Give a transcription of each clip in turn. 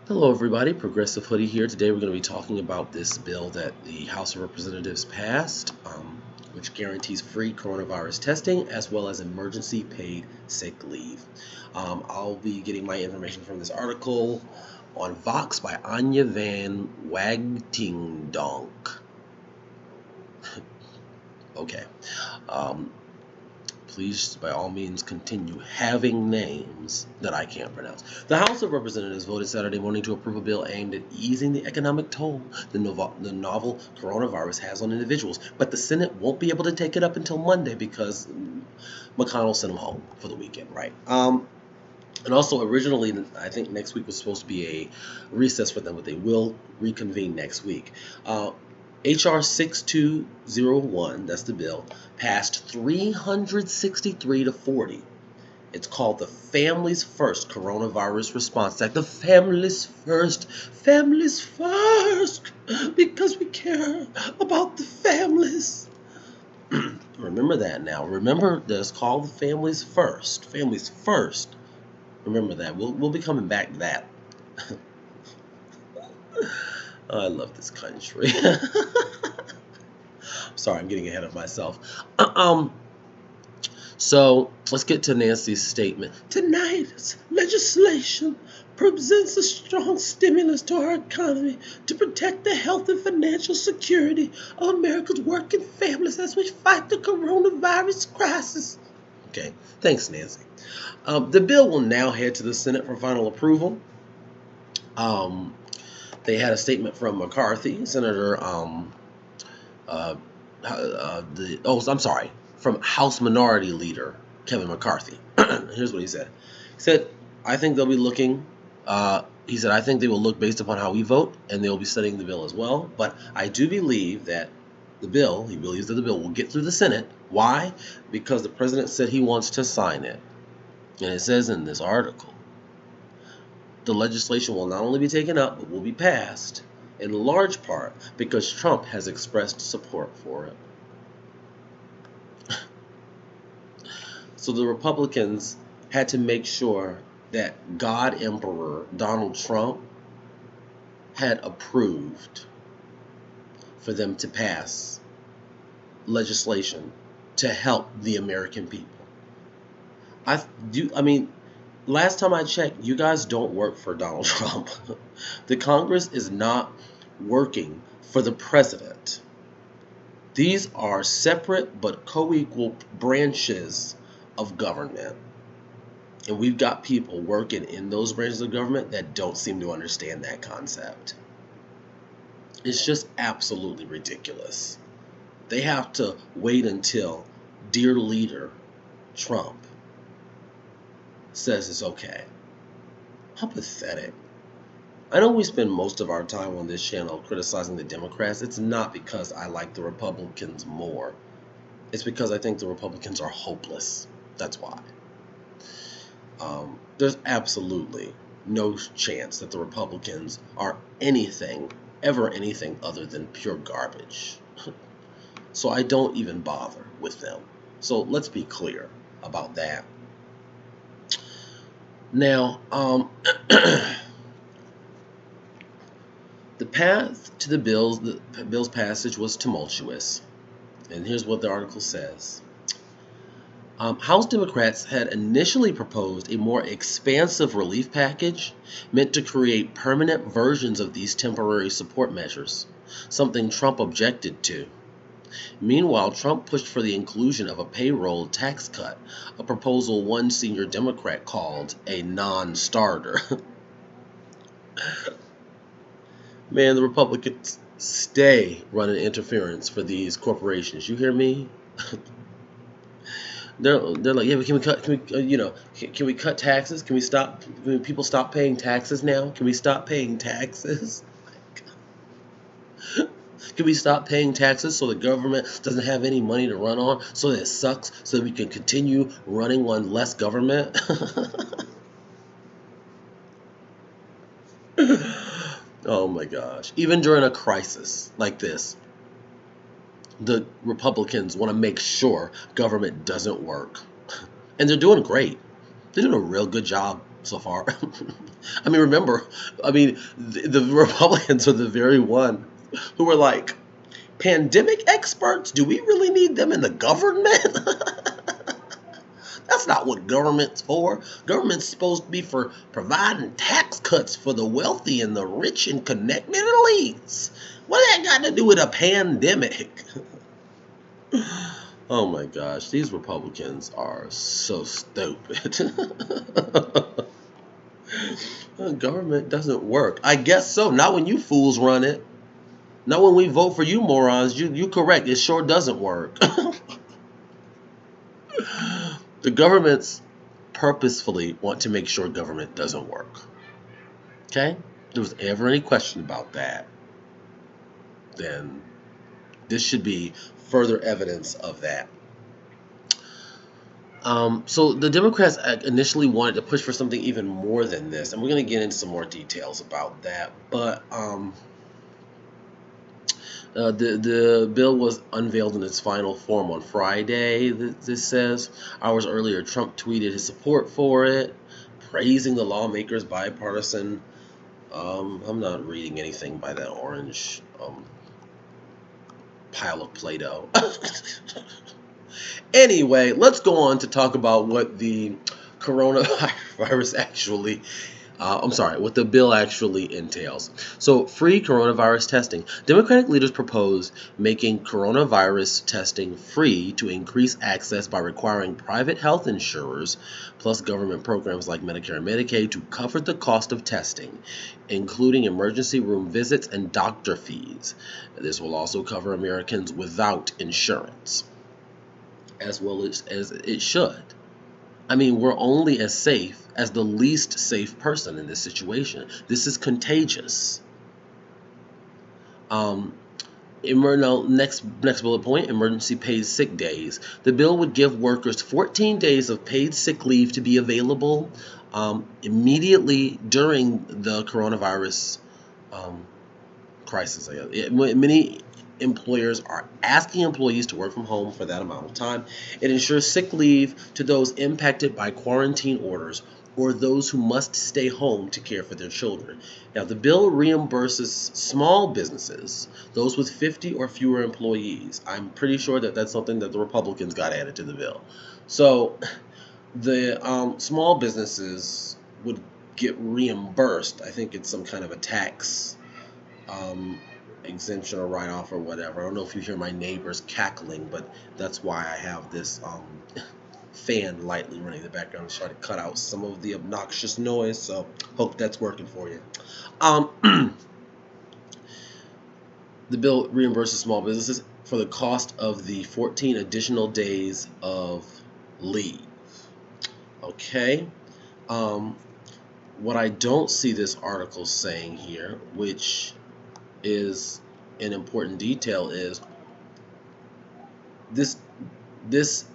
Hello, everybody. Progressive Hoodie here. Today, we're going to be talking about this bill that the House of Representatives passed, which guarantees free coronavirus testing as well as emergency paid sick leave. I'll be getting my information from this article on Vox by Anya Van Wagtingdonk. Okay. Um, Please, by all means, continue having names that I can't pronounce. The House of Representatives voted Saturday morning to approve a bill aimed at easing the economic toll the novel coronavirus has on individuals, but the Senate won't be able to take it up until Monday because McConnell sent them home for the weekend, right? And also, originally, I think next week was supposed to be a recess for them, but they will reconvene next week. H.R. 6201, that's the bill, passed 363 to 40. It's called the Families First Coronavirus Response Act. The families first, because we care about the families. Remember that now. Remember that it's called the Families First. Families First. Remember that. We'll be coming back to that. I love this country. Sorry, I'm getting ahead of myself. So let's get to Nancy's statement. Tonight's legislation presents a strong stimulus to our economy to protect the health and financial security of America's working families as we fight the coronavirus crisis. Okay, thanks, Nancy. The bill will now head to the Senate for final approval. They had a statement from McCarthy, Senator. I'm sorry, from House Minority Leader Kevin McCarthy. Here's what he said. He said, "I think they'll be looking." He said, "I think they will look based upon how we vote, and they'll be studying the bill as well. But I do believe that he believes that the bill will get through the Senate. Why? Because the president said he wants to sign it, and it says in this article." The legislation will not only be taken up, but will be passed, in large part because Trump has expressed support for it. So the Republicans had to make sure that God Emperor Donald Trump had approved for them to pass legislation to help the American people. I mean, last time I checked, you guys don't work for Donald Trump. The Congress is not working for the president. These are separate but co-equal branches of government. And we've got people working in those branches of government that don't seem to understand that concept. It's just absolutely ridiculous. They have to wait until dear leader Trump says it's okay. How pathetic. I know we spend most of our time on this channel criticizing the Democrats. It's not because I like the Republicans more. It's because I think the Republicans are hopeless. That's why. There's absolutely no chance that the Republicans are ever anything other than pure garbage. So I don't even bother with them. So let's be clear about that. Now, the path to the bill's passage was tumultuous. And here's what the article says. House Democrats had initially proposed a more expansive relief package meant to create permanent versions of these temporary support measures, something Trump objected to. Meanwhile, Trump pushed for the inclusion of a payroll tax cut, a proposal one senior Democrat called a non-starter. Man, the Republicans stay running interference for these corporations. You hear me? They're like, yeah, but can we cut taxes? Can people stop paying taxes now? Can we stop paying taxes? Can we stop paying taxes so the government doesn't have any money to run on, so that it sucks, so that we can continue running on less government? Oh my gosh. Even during a crisis like this, the Republicans want to make sure government doesn't work. And they're doing great. They're doing a real good job so far. I mean, remember, the Republicans are the very one who were like, pandemic experts? Do we really need them in the government? That's not what government's for. Government's supposed to be for providing tax cuts for the wealthy and the rich and connected elites. What that got to do with a pandemic? Oh my gosh, these Republicans are so stupid. Government doesn't work. I guess so. Not when you fools run it. Not when we vote for you morons. You correct. It sure doesn't work. The governments purposefully want to make sure government doesn't work. Okay? If there was ever any question about that, then this should be further evidence of that. So the Democrats initially wanted to push for something even more than this, and we're going to get into some more details about that. But the bill was unveiled in its final form on Friday, this says. Hours earlier, Trump tweeted his support for it, praising the lawmakers' bipartisan. I'm not reading anything by that orange pile of Play-Doh. Anyway, let's go on to talk about what the coronavirus actually what the bill actually entails. So, free coronavirus testing. Democratic leaders propose making coronavirus testing free to increase access by requiring private health insurers plus government programs like Medicare and Medicaid to cover the cost of testing, including emergency room visits and doctor fees. This will also cover Americans without insurance, as well as it should. I mean, we're only as safe as the least safe person in this situation. This is contagious. Next bullet point, emergency paid sick days. The bill would give workers 14 days of paid sick leave to be available immediately during the coronavirus crisis. Many employers are asking employees to work from home for that amount of time. It ensures sick leave to those impacted by quarantine orders or those who must stay home to care for their children. Now, the bill reimburses small businesses, those with 50 or fewer employees. I'm pretty sure that that's something that the Republicans got added to the bill. So the small businesses would get reimbursed. I think it's some kind of a tax exemption or write-off or whatever. I don't know if you hear my neighbors cackling, but that's why I have this fan lightly running in the background to try to cut out some of the obnoxious noise. So hope that's working for you. The bill reimburses small businesses for the cost of the 14 additional days of leave. Okay. What I don't see this article saying here, which is an important detail, is this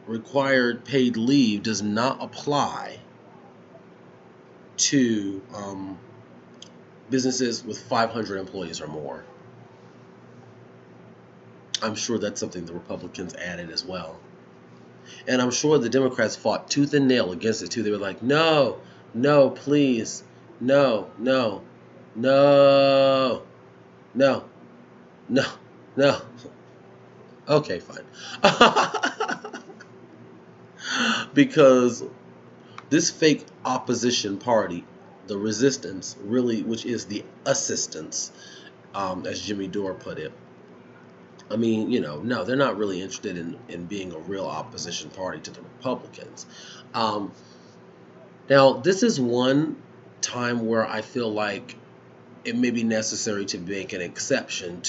required paid leave does not apply to businesses with 500 employees or more. I'm sure that's something the Republicans added as well. And I'm sure the Democrats fought tooth and nail against it too. They were like, no, please, no. Okay, fine. Because this fake opposition party, the resistance, really, which is the assistance, as Jimmy Dore put it. I mean, no, they're not really interested in being a real opposition party to the Republicans. Now, this is one time where I feel like it may be necessary to make an exception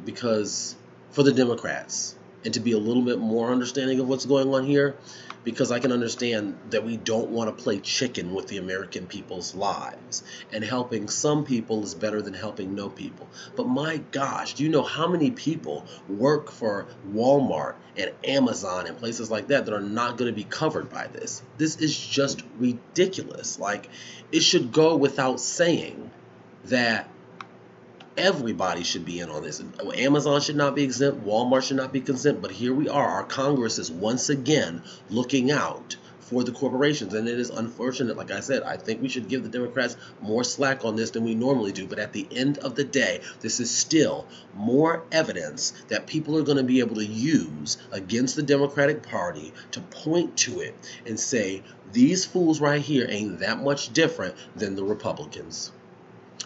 because for the Democrats, and to be a little bit more understanding of what's going on here, because I can understand that we don't want to play chicken with the American people's lives, and helping some people is better than helping no people. But my gosh, do you know how many people work for Walmart and Amazon and places like that are not going to be covered by this? This is just ridiculous. Like, it should go without saying that everybody should be in on this. Amazon should not be exempt. Walmart should not be exempt. But here we are. Our Congress is once again looking out for the corporations. And it is unfortunate, like I said, I think we should give the Democrats more slack on this than we normally do. But at the end of the day, this is still more evidence that people are going to be able to use against the Democratic Party to point to it and say, these fools right here ain't that much different than the Republicans.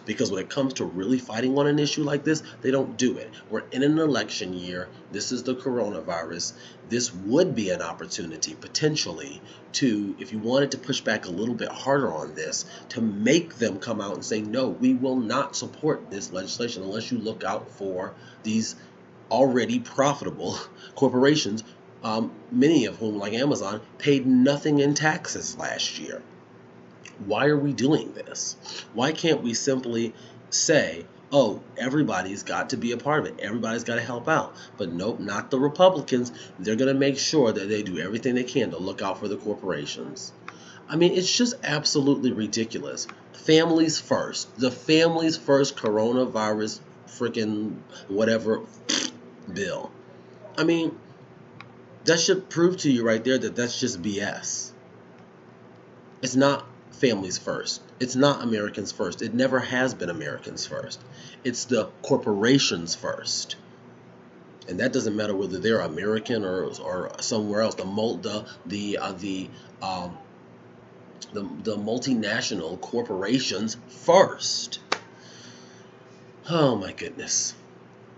Because when it comes to really fighting on an issue like this, they don't do it. We're in an election year. This is the coronavirus. This would be an opportunity, potentially, to, if you wanted to push back a little bit harder on this, to make them come out and say, no, we will not support this legislation unless you look out for these already profitable corporations, many of whom, like Amazon, paid nothing in taxes last year. Why are we doing this? Why can't we simply say, oh, everybody's got to be a part of it. Everybody's got to help out. But nope, not the Republicans. They're going to make sure that they do everything they can to look out for the corporations. I mean, it's just absolutely ridiculous. Families first. The families first coronavirus freaking whatever bill. I mean, that should prove to you right there that that's just BS. It's not families first. It's not Americans first. It never has been Americans first. It's the corporations first. And that doesn't matter whether they're American or somewhere else. The multinational corporations first. Oh my goodness.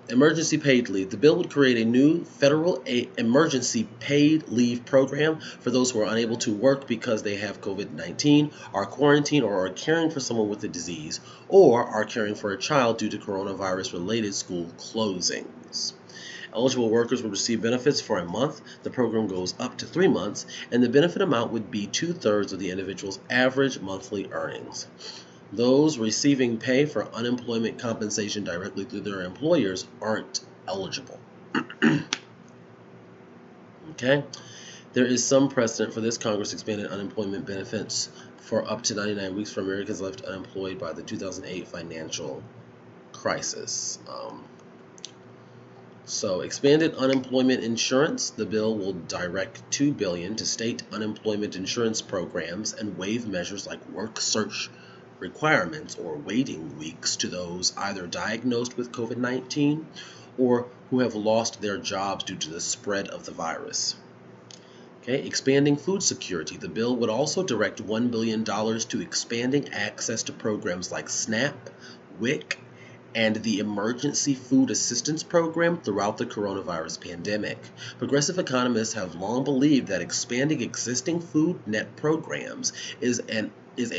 Emergency paid leave. The bill would create a new federal emergency paid leave program for those who are unable to work because they have COVID-19, are quarantined, or are caring for someone with the disease, or are caring for a child due to coronavirus-related school closings. Eligible workers will receive benefits for a month. The program goes up to 3 months, and the benefit amount would be 2/3 of the individual's average monthly earnings. Those receiving pay for unemployment compensation directly through their employers aren't eligible. Okay? There is some precedent for this. Congress expanded unemployment benefits for up to 99 weeks for Americans left unemployed by the 2008 financial crisis. So expanded unemployment insurance. The bill will direct $2 billion to state unemployment insurance programs and waive measures like work search requirements or waiting weeks to those either diagnosed with COVID-19 or who have lost their jobs due to the spread of the virus. Okay, expanding food security. The bill would also direct $1 billion to expanding access to programs like SNAP, WIC, and the Emergency Food Assistance Program throughout the coronavirus pandemic. Progressive economists have long believed that expanding existing food net programs is a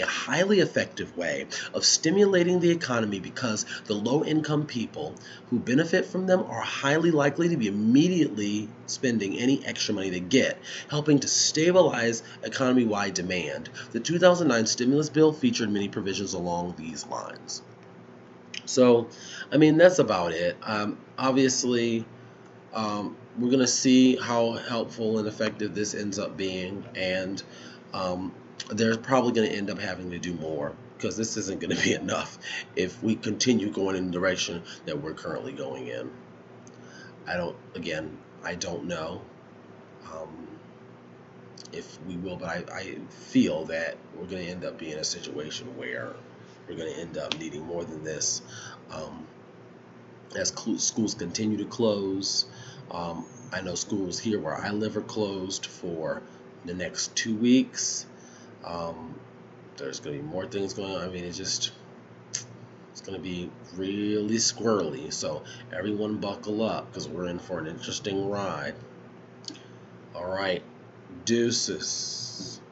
highly effective way of stimulating the economy because the low-income people who benefit from them are highly likely to be immediately spending any extra money they get, helping to stabilize economy-wide demand. The 2009 stimulus bill featured many provisions along these lines. So, I mean, that's about it. Obviously, we're going to see how helpful and effective this ends up being, and they're probably going to end up having to do more because this isn't going to be enough if we continue going in the direction that we're currently going in. I don't know if we will, but I feel that we're going to end up being in a situation where we're going to end up needing more than this. As schools continue to close, I know schools here where I live are closed for the next 2 weeks. There's going to be more things going on. I mean, it's going to be really squirrely. So everyone buckle up because we're in for an interesting ride. All right, deuces.